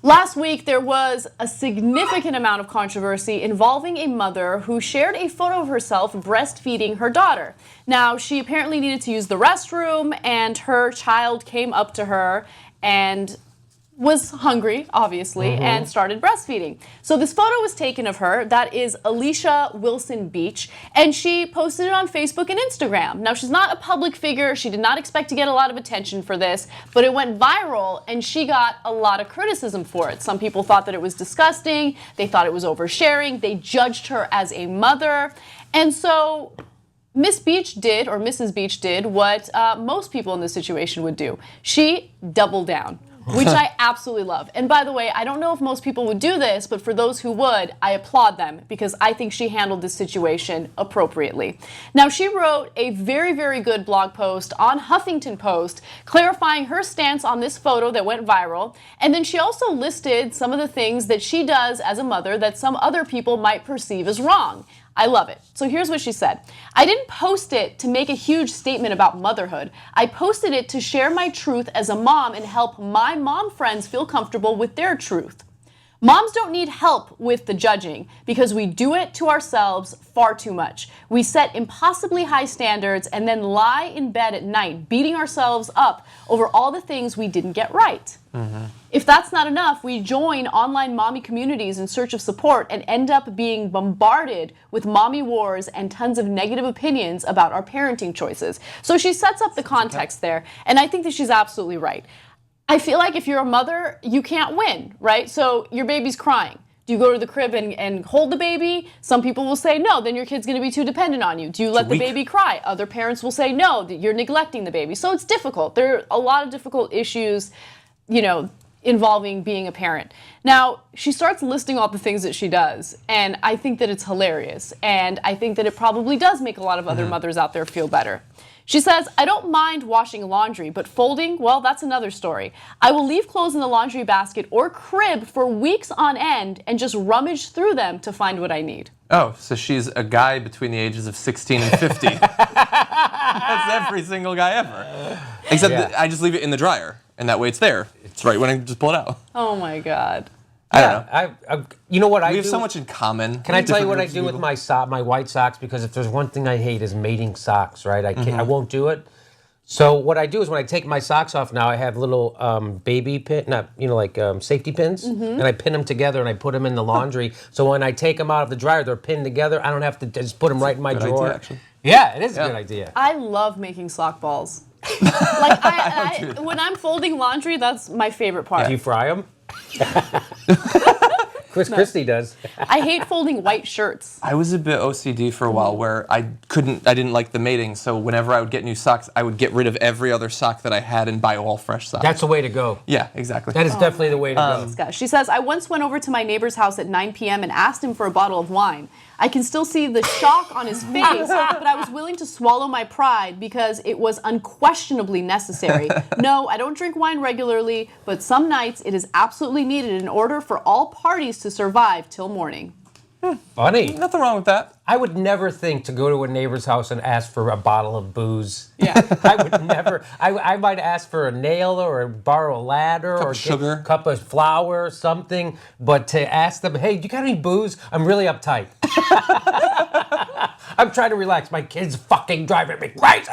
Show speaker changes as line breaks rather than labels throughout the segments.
Last week, there was a significant amount of controversy involving a mother who shared a photo of herself breastfeeding her daughter. Now, she apparently needed to use the restroom, and her child came up to her and was hungry, obviously, and started breastfeeding. So this photo was taken of her. That is Alicia Wilson Beach, and she posted it on Facebook and Instagram. Now, she's not a public figure. She did not expect to get a lot of attention for this, but it went viral, and she got a lot of criticism for it. Some people thought that it was disgusting. They thought it was oversharing. They judged her as a mother. And so Miss Beach did, or Mrs. Beach did, what most people in this situation would do. She doubled down, which I absolutely love. And by the way, I don't know if most people would do this, but for those who would, I applaud them because I think she handled this situation appropriately. Now, she wrote a very, very good blog post on Huffington Post clarifying her stance on this photo that went viral. And then she also listed some of the things that she does as a mother that some other people might perceive as wrong. I love it. So here's what she said. I didn't post it to make a huge statement about motherhood. I posted it to share my truth as a mom and help my mom friends feel comfortable with their truth. Moms don't need help with the judging because we do it to ourselves far too much. We set impossibly high standards and then lie in bed at night beating ourselves up over all the things we didn't get right. If that's not enough, we join online mommy communities in search of support and end up being bombarded with mommy wars and tons of negative opinions about our parenting choices. So she sets up the context there, and I think that she's absolutely right. I feel like if you're a mother, you can't win, right? So your baby's crying. Do you go to the crib and hold the baby? Some people will say no, then your kid's going to be too dependent on you. Do you let the baby cry? Other parents will say no, that you're neglecting the baby. So it's difficult. There are a lot of difficult issues, you know, involving being a parent. Now, she starts listing all the things that she does, and I think that it's hilarious, and I think that it probably does make a lot of other mothers out there feel better. She says, I don't mind washing laundry, but folding, well, that's another story. I will leave clothes in the laundry basket or crib for weeks on end and just rummage through them to find what I need.
Oh, so she's a guy between the ages of 16 and 50. That's every single guy ever. Except that I just leave it in the dryer, and that way it's there. It's right when I just pull it out.
Oh my God.
I don't know.
You know what I do?
We have so much in common.
Can I tell you what I do with my my white socks? Because if there's one thing I hate is mating socks, right? I won't do it. So what I do is when I take my socks off now, I have little baby pin, safety pins, and I pin them together and I put them in the laundry. So when I take them out of the dryer, they're pinned together. I don't have to just put them right in my drawer.
Idea, actually.
Yeah, it is a good idea.
I love making sock balls. Like when I'm folding laundry, that's my favorite part.
Do you fry them? Christy does.
I hate folding white shirts.
I was a bit OCD for a while where I didn't like the mating, so whenever I would get new socks, I would get rid of every other sock that I had and buy all fresh socks.
That's the way to go.
Yeah, exactly.
That is definitely the way to go.
She says, I once went over to my neighbor's house at 9 p.m. and asked him for a bottle of wine. I can still see the shock on his face, but I was willing to swallow my pride because it was unquestionably necessary. No, I don't drink wine regularly, but some nights it is absolutely needed in order for all parties to survive till morning.
Funny.
Nothing wrong with that.
I would never think to go to a neighbor's house and ask for a bottle of booze.
Yeah.
I would never. I might ask for a nail or borrow a ladder or
sugar,
a cup of flour or something. But to ask them, hey, do you got any booze? I'm really uptight. I'm trying to relax. My kid's fucking driving me crazy.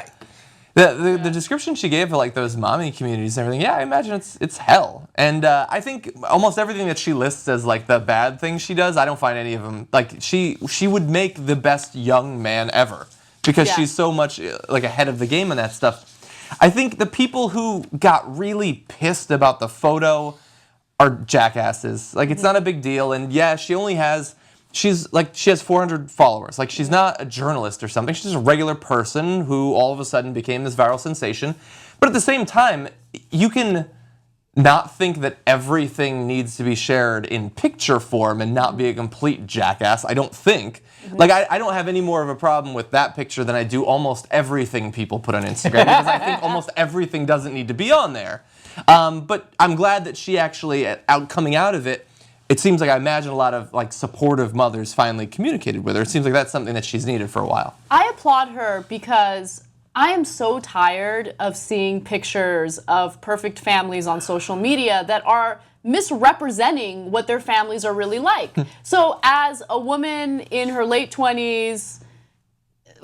The description she gave of like those mommy communities and everything, yeah, I imagine it's hell. And I think almost everything that she lists as like the bad things she does, I don't find any of them. Like she would make the best young man ever because she's so much like ahead of the game in that stuff. I think the people who got really pissed about the photo are jackasses. Like it's not a big deal. And yeah, she has 400 followers. Like she's not a journalist or something. She's just a regular person who all of a sudden became this viral sensation. But at the same time, you can not think that everything needs to be shared in picture form and not be a complete jackass. I don't think. Like I don't have any more of a problem with that picture than I do almost everything people put on Instagram because I think almost everything doesn't need to be on there. But I'm glad that she actually, coming out of it, it seems like I imagine a lot of like supportive mothers finally communicated with her. It seems like that's something that she's needed for a while.
I applaud her because I am so tired of seeing pictures of perfect families on social media that are misrepresenting what their families are really like. So as a woman in her late 20s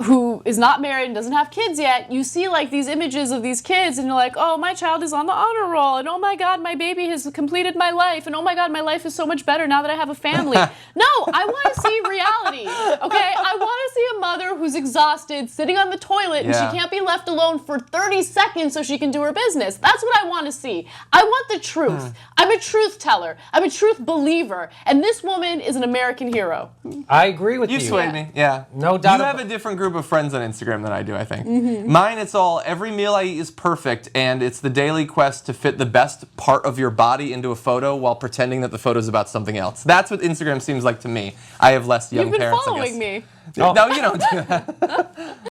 who is not married and doesn't have kids yet, you see like these images of these kids and you're like, oh, my child is on the honor roll, and oh my God, my baby has completed my life, and oh my God, my life is so much better now that I have a family. No, I want to see reality, okay? I want to see a mother who's exhausted, sitting on the toilet, and she can't be left alone for 30 seconds so she can do her business. That's what I want to see. I want the truth. I'm a truth teller. I'm a truth believer, and this woman is an American hero.
I agree with you.
You swayed me, yeah.
No doubt.
You have a different group of friends on Instagram than I do, I think. Mine, it's all, every meal I eat is perfect, and it's the daily quest to fit the best part of your body into a photo while pretending that the photo is about something else. That's what Instagram seems like to me. I have less young
You've been
parents,
following
I guess.
me.
No, you don't do that.